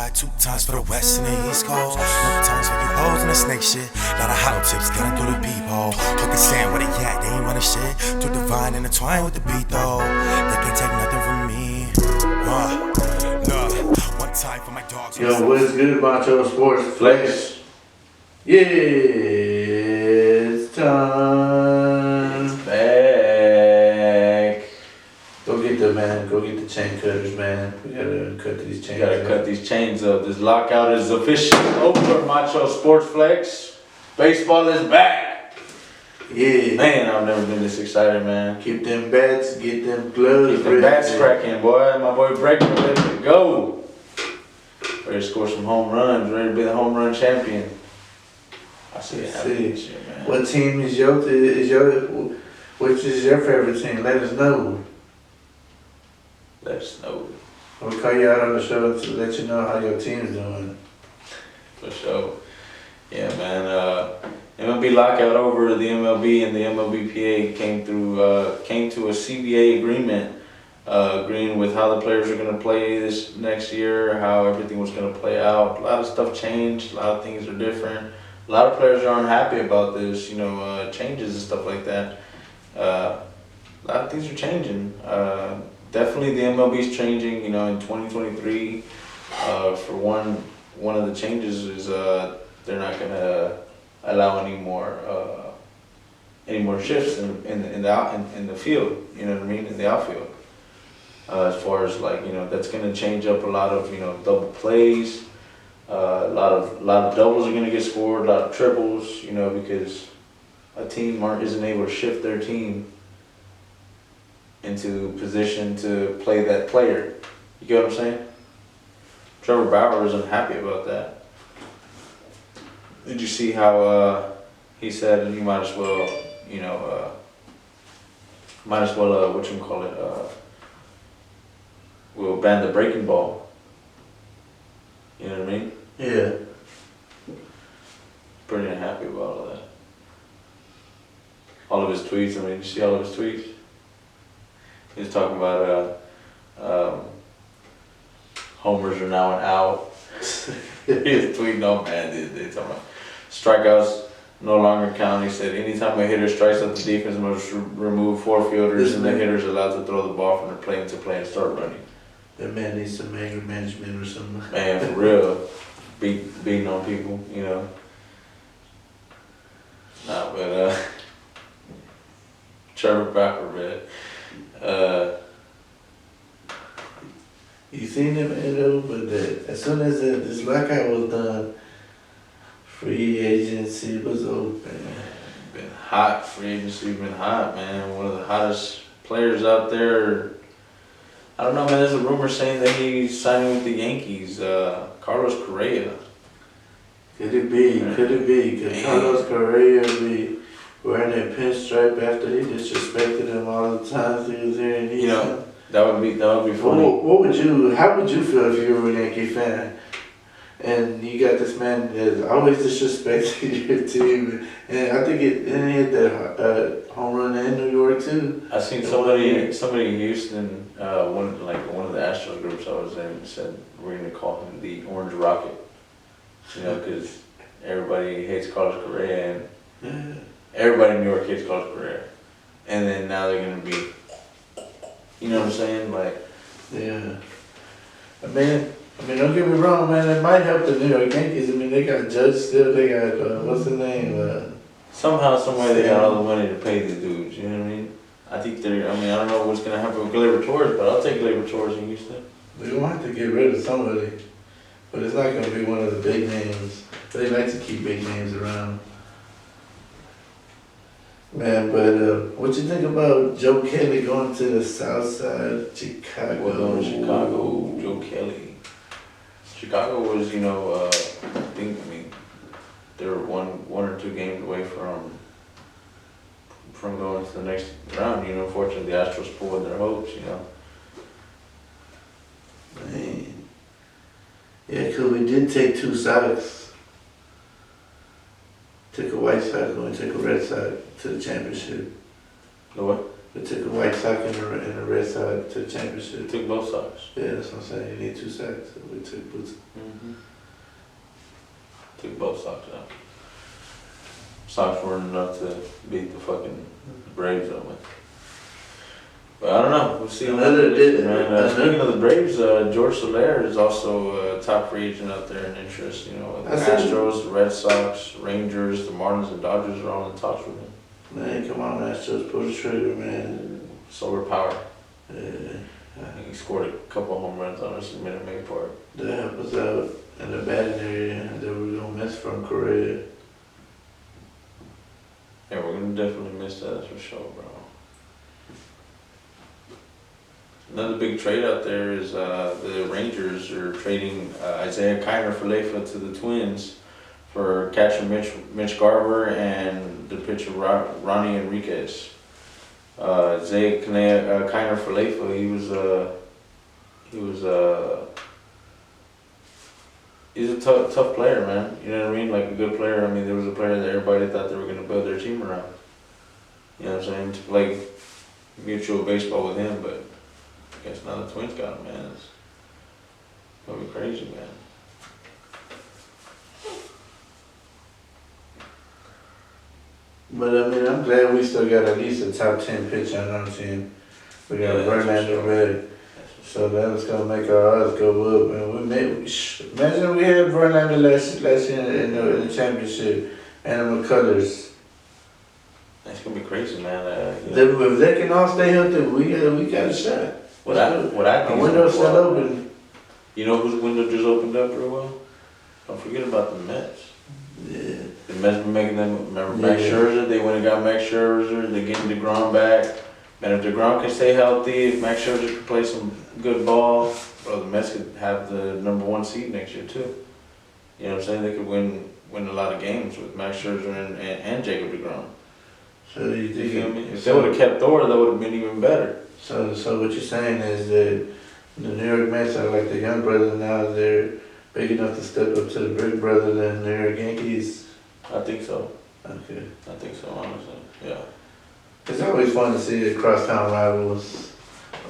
side, 2 times for the west and the east coast. No times for you hoes and the snake shit. Lot of hollow tips getting through the peephole. Fucking saying where they at, they ain't running shit. Too divine and entwined with the beat though. They can't take nothing from me. Look, one time for my dogs. Yo, what's good, Macho Sports Flex? Yeah, it's time. It's back. Go get the man. Go get the chain cutters, man. We gotta cut these chains. We gotta cut these chains up. This lockout is officially over. Macho Sports Flex. Baseball is back. Yeah. Man, I've never been this excited, man. Keep them bats, get them gloves. Keep the bats cracking, boy. My boy Breaker ready to go. Ready to score some home runs. Ready to be the home run champion. I see it happening this year, man. What team which is your favorite team? Let us know. Let us know. We'll call you out on the show to let you know how your team's doing. For sure. Yeah, man. MLB lockout over. The MLB and the MLBPA came to a CBA agreement, agreeing with how the players are going to play this next year, how everything was going to play out. A lot of stuff changed. A lot of things are different. A lot of players aren't happy about this, changes and stuff like that. A lot of things are changing. Definitely the MLB's changing, in 2023. For one of the changes is they're not going to allow any more shifts in the field, in the outfield. As far as that's going to change up a lot of, double plays. A lot of doubles are going to get scored, a lot of triples, because a team isn't able to shift their team into position to play that player. You get what I'm saying? Trevor Bauer isn't happy about that. Did you see how he said you might as well, we'll ban the breaking ball. You know what I mean? Yeah. Pretty unhappy about all that. All of his tweets, you see all of his tweets? He was talking about homers are now an out. He was tweeting, oh man, they talking about strikeouts no longer count. He said, anytime a hitter strikes out the defense must remove 4 fielders and the hitter's allowed to throw the ball from the plate into play and start running. That man needs some anger management or something. Man, for real. Beating on people, Nah, but Trevor Bauer, man. You seen him though, but as soon as this lockout was done, free agency was open. Been hot. Free agency been hot, man. One of the hottest players out there. I don't know, man. There's a rumor saying that he's signing with the Yankees. Carlos Correa. Could it be? Could it be? Because Carlos Correa be wearing that pinstripe after he disrespected him all the times he was here in Houston. That would be funny. How would you feel if you were a Yankee fan and you got this man that always disrespected your team? And I think it hit that home run in New York too. I seen somebody in Houston, one of the Astros groups I was in said we're gonna call him the Orange Rocket. Because everybody hates Carlos Correa and everybody in New York hates Carlos Correa. And then now they're gonna be, you know what I'm saying? Yeah. Don't get me wrong, man. It might help the New York Yankees. They got Judge still. They got what's his name? Somehow, someway, they got all the money to pay the dudes. You know what I mean? I think I don't know what's gonna happen with Gleyber Torres, but I'll take Gleyber Torres in Houston. They're gonna have to get rid of somebody, but it's not gonna be one of the big names. They like to keep big names around. Man, but what you think about Joe Kelly going to the south side of Chicago? Well, going to Chicago, Joe Kelly. Chicago was, they were one or two games away from going to the next round. Unfortunately, the Astros pulled their hopes. Man. Yeah, because we did take 2 Sox. Took a White Sox and we took a Red Sox to the championship. The what? We took a White Sox and a Red Sox to the championship. We took both socks. Yeah, that's what I'm saying. You need 2 sacks. So we took both. Took both socks out. Sox weren't enough to beat the fucking Braves though, man. But I don't know. We'll see. Speaking of the Braves, George Soler is also a top free agent out there in interest. You know, the Astros, the Red Sox, Rangers, the Marlins, and Dodgers are all in talks with him. Man, come on, Astros, pull the trigger, man. Solar power. Yeah. He scored a couple of home runs on us in Minute Maid Park. That helped us out in the batting area that we were gonna miss from Korea. Yeah, we're gonna definitely miss that, that's for sure, bro. Another big trade out there is the Rangers are trading Isaiah Kiner-Falefa to the Twins for catcher Mitch Garver and the pitcher Ronnie Enriquez. Isaiah Kiner-Falefa, he's a tough player, man. You know what I mean? Like a good player. I mean, there was a player that everybody thought they were going to build their team around. You know what I'm saying? To play mutual baseball with him, but I guess now the Twins got him, man. It's gonna be crazy, man. But I mean, I'm glad we still got at least a top 10 pitcher on our team. We got Verlander ready. So that was gonna make our odds go up. And imagine we had Verlander last year in the championship and the McCullers. That's gonna be crazy, man. If they can all stay healthy, we got a shot. What I think the window's still open. You know whose window just opened up real well? Don't forget about the Mets. Yeah. The Mets been making them, remember Max Scherzer? They went and got Max Scherzer, they're getting DeGrom back. And if DeGrom can stay healthy, if Max Scherzer can play some good ball, bro, the Mets could have the #1 seed next year too. You know what I'm saying? They could win a lot of games with Max Scherzer and Jacob DeGrom. So you feel me? If they would have kept Thor, that would have been even better. So what you're saying is that the New York Mets are like the young brother now. They're big enough to step up to the big brother than the New York Yankees. I think so. Okay. I think so, honestly. Yeah. It's always fun to see the crosstown rivals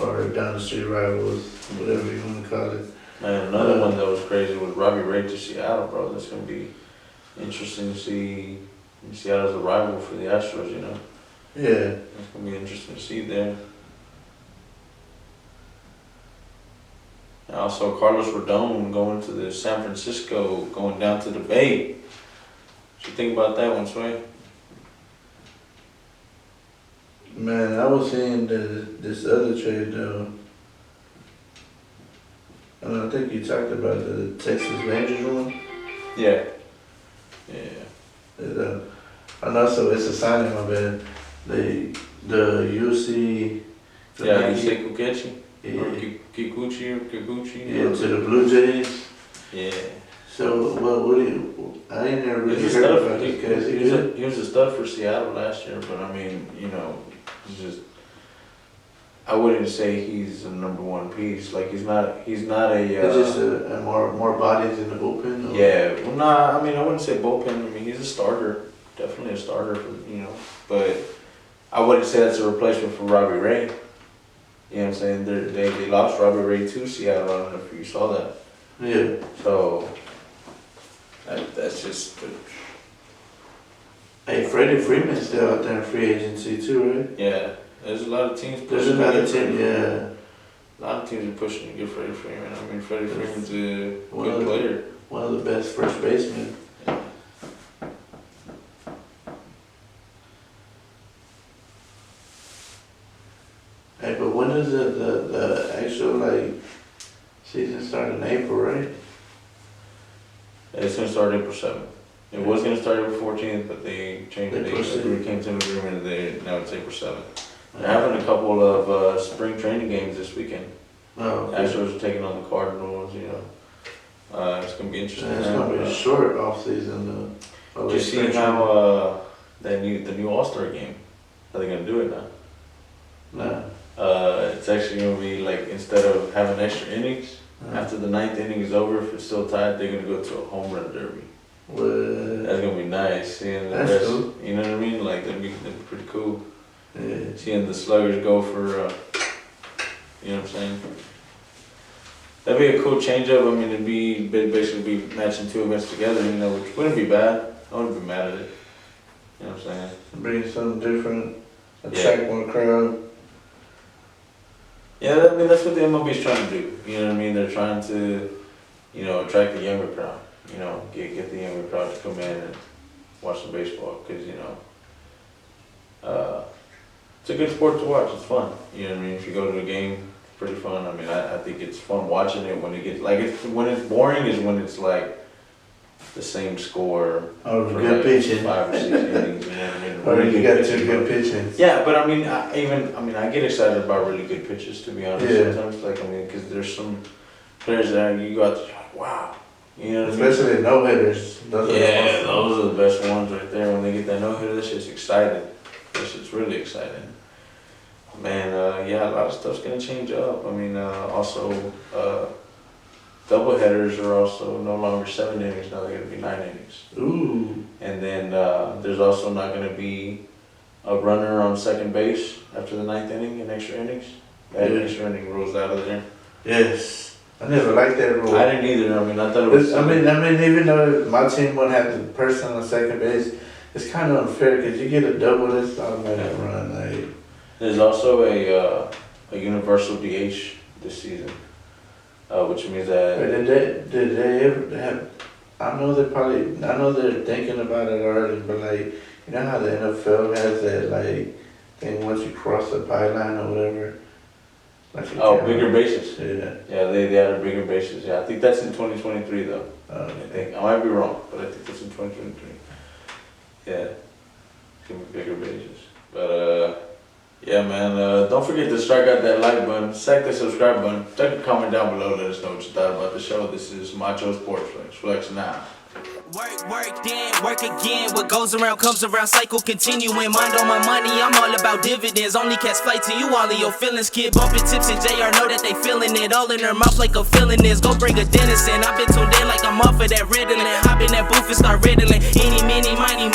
or down the street rivals, whatever you want to call it. Man, another one that was crazy was Robbie Ray to Seattle, bro. That's gonna be interesting to see Seattle's a rival for the Astros, you know. Yeah. It's gonna be interesting to see there. And also Carlos Rodon going to the San Francisco, going down to the Bay. What you think about that one, Sway? Man, I was seeing this other trade though. And I think you talked about the Texas Rangers one. Yeah. Yeah. And also it's a signing, my bad. The UC. Yeah, you say Kikuchi? Yeah. Or Kikuchi? Yeah, to the Blue Jays. Yeah. So what do you? I ain't never really heard about this guy. He was a stud for Seattle last year, but I mean, you know, he's just. I wouldn't say he's a #1 piece. Like he's not a. It's just a more bodies in the bullpen. Or? Yeah, well, nah. I mean, I wouldn't say bullpen. I mean, he's a starter, definitely a starter for but I wouldn't say that's a replacement for Robbie Ray. You know what I'm saying? They lost Robbie Ray to Seattle. I don't know if you saw that. Yeah. So that's just. Hey, Freddie Freeman's still out there in free agency too, right? Yeah. There's a lot of teams pushing. There's another team, yeah. A lot of teams are pushing to get Freddie Freeman. I mean, Freddie Freeman's a good player. One of the best first basemen. Yeah. Hey, but when does the actual season start in April, right? It's gonna start April 7th. It was gonna start April 14th, but they changed it. They came to an agreement. Now it's April 7th. They're having a couple of spring training games this weekend. Oh, okay. Astros are taking on the Cardinals, you know. It's going to be interesting. It's going to be a short off-season. Did you see how the new All-Star game, how they're going to do it now? Nah. It's actually going to be like, instead of having extra innings, after the 9th inning is over, if it's still tied, they're going to go to a home run derby. What? That's going to be nice. Seeing the That's rest, cool. you know what I mean? Like, that'd be pretty cool. Yeah. Seeing the sluggers go for, you know what I'm saying? That'd be a cool change up. I mean, it'd be basically be matching two events together, you know, which wouldn't be bad. I wouldn't be mad at it. You know what I'm saying? Bring something different, attract more crowd. Yeah, I mean, that's what the MLB is trying to do. You know what I mean? They're trying to, you know, attract the younger crowd. You know, get the younger crowd to come in and watch the baseball because, you know, it's a good sport to watch. It's fun. You know what I mean? If you go to a game, it's pretty fun. I mean, I think it's fun watching it when it gets, like, when it's boring is when it's like the same score Oh, for good like pitching. 5 or 6 innings. You know what I mean? Or Really you good got pitching, two good pitches. yeah, but I mean, I get excited about really good pitches, to be honest. Yeah. Sometimes, like, I mean, because there's some players that you go out there, you're like, wow. You know what I mean? Especially no hitters. Yeah, those are the best ones right there. When they get that no hitter, that shit's exciting. That shit's really exciting. Man, yeah, a lot of stuff's gonna change up. I mean, also, double headers are also no longer 7 innings. Now they're gonna be 9 innings. Ooh. And then there's also not going to be a runner on second base after the 9th inning in extra innings. That Yeah. extra inning rules out of there. Yes. I never liked that rule. I didn't either. I mean, I thought it was. I mean, even though my team wouldn't have the person on second base, it's kind of unfair because you get a double, that's automatic run. Like, There's also a universal DH this season, which means that. did they ever have? I know they're thinking about it already, but like, you know how the NFL has that like thing once you cross the pylon or whatever. Like you Oh, can't- bigger bases. Yeah. Yeah, they added bigger bases. Yeah, I think that's in 2023 though. I think I might be wrong, but I think that's in 2023. Yeah, it's gonna be bigger bases. But yeah, man. Don't forget to strike out that like button, sack the subscribe button. Type a comment down below. Let us know what you thought about the show. This is Macho Sports Flex. Flex now. Work, then work again. What goes around comes around, cycle continuing. Mind on my money, I'm all about dividends. Only catch flight to you, all of your feelings. Kid bumping tips and Jxxy.R know that they feeling it. All in their mouth like a feeling is. Go bring a dentist in. I've been tuned in like I'm off of that Ritalin. Hop in that booth and start riddling. Any, mini, miny.